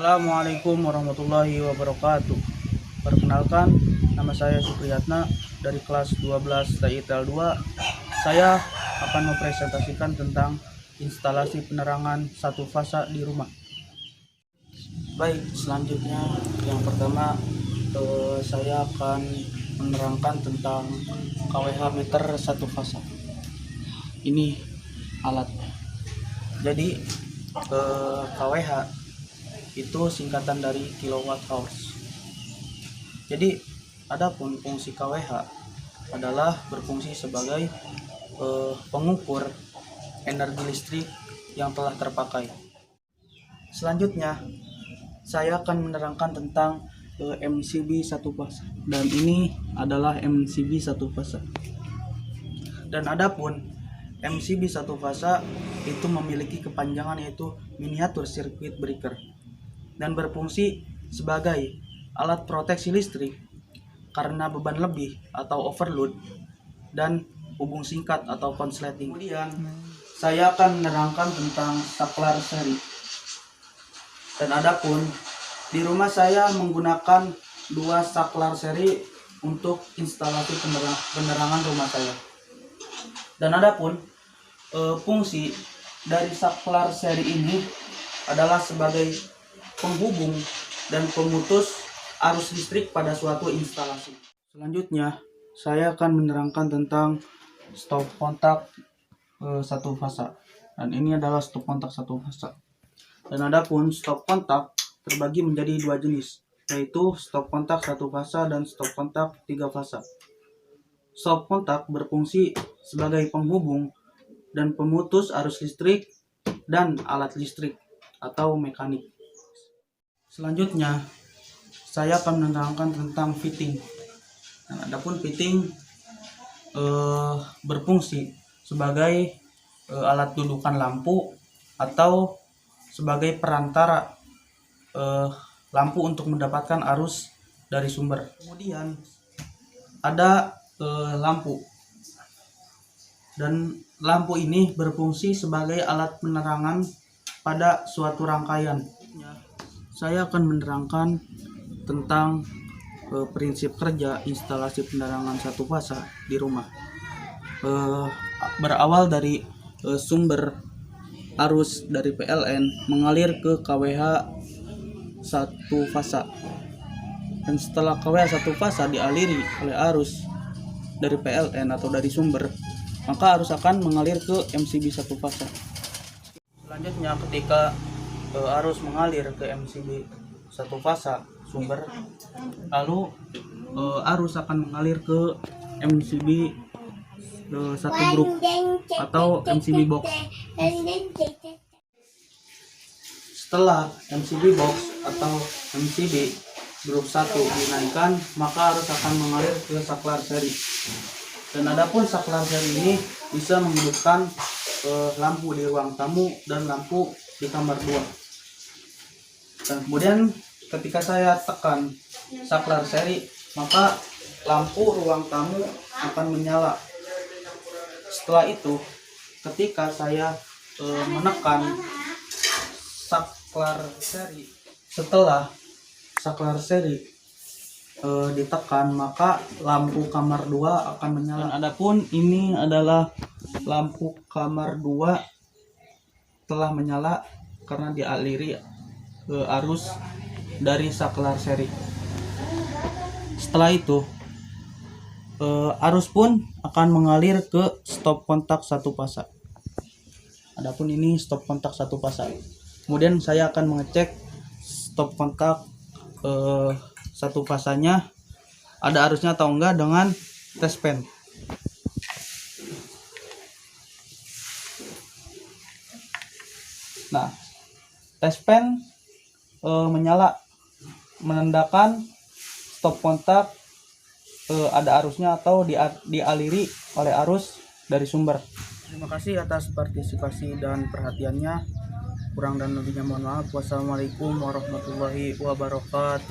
Assalamualaikum warahmatullahi wabarakatuh. Perkenalkan, nama saya Supriyatna dari kelas 12 TITL 2. Saya akan mempresentasikan tentang instalasi penerangan satu fasa di rumah. Baik, selanjutnya yang pertama saya akan menerangkan tentang kWh meter satu fasa. Ini alatnya. Jadi kWh itu singkatan dari kilowatt hours. Jadi adapun fungsi kWh adalah berfungsi sebagai pengukur energi listrik yang telah terpakai. Selanjutnya saya akan menerangkan tentang MCB satu fasa, dan ini adalah MCB satu fasa. Dan adapun MCB satu fasa itu memiliki kepanjangan yaitu miniatur circuit breaker dan berfungsi sebagai alat proteksi listrik karena beban lebih atau overload dan hubung singkat atau konsleting. Kemudian saya akan menerangkan tentang saklar seri. Dan adapun di rumah saya menggunakan dua saklar seri untuk instalasi penerangan rumah saya. Dan adapun fungsi dari saklar seri ini adalah sebagai penghubung dan pemutus arus listrik pada suatu instalasi. Selanjutnya, saya akan menerangkan tentang stop kontak satu fasa. Dan ini adalah stop kontak satu fasa. Dan adapun stop kontak terbagi menjadi dua jenis, yaitu stop kontak satu fasa dan stop kontak tiga fasa. Stop kontak berfungsi sebagai penghubung dan pemutus arus listrik dan alat listrik atau mekanik. Selanjutnya, saya akan menerangkan tentang fitting. Nah, adapun fitting berfungsi sebagai alat dudukan lampu atau sebagai perantara lampu untuk mendapatkan arus dari sumber. Kemudian ada lampu, dan lampu ini berfungsi sebagai alat penerangan pada suatu rangkaian. Saya akan menerangkan tentang prinsip kerja instalasi penerangan satu fasa di rumah. Berawal dari sumber arus dari PLN mengalir ke kWh satu fasa. Dan setelah kWh satu fasa dialiri oleh arus dari PLN atau dari sumber, maka arus akan mengalir ke MCB satu fasa. Selanjutnya, ketika arus mengalir ke MCB satu fasa sumber, lalu arus akan mengalir ke MCB satu grup atau MCB box. Setelah MCB box atau MCB grup 1 dinaikkan, maka arus akan mengalir ke saklar seri. Dan adapun saklar seri ini bisa menghidupkan lampu di ruang tamu dan lampu di kamar 2. Dan kemudian ketika saya tekan saklar seri, maka lampu ruang tamu akan menyala. Setelah itu, ketika saya menekan saklar seri, setelah saklar seri ditekan, maka lampu kamar 2 akan menyala. Dan adapun ini adalah lampu kamar 2 telah menyala karena dialiri arus dari saklar seri. Setelah itu arus pun akan mengalir ke stop kontak satu fasa. Adapun ini stop kontak satu fasa. Kemudian saya akan mengecek stop kontak satu fasanya ada arusnya atau enggak dengan test pen. Nah, test pen menyala menandakan stop kontak ada arusnya atau dialiri oleh arus dari sumber. Terima kasih atas partisipasi dan perhatiannya. Kurang dan lebihnya mohon maaf. Wassalamualaikum warahmatullahi wabarakatuh.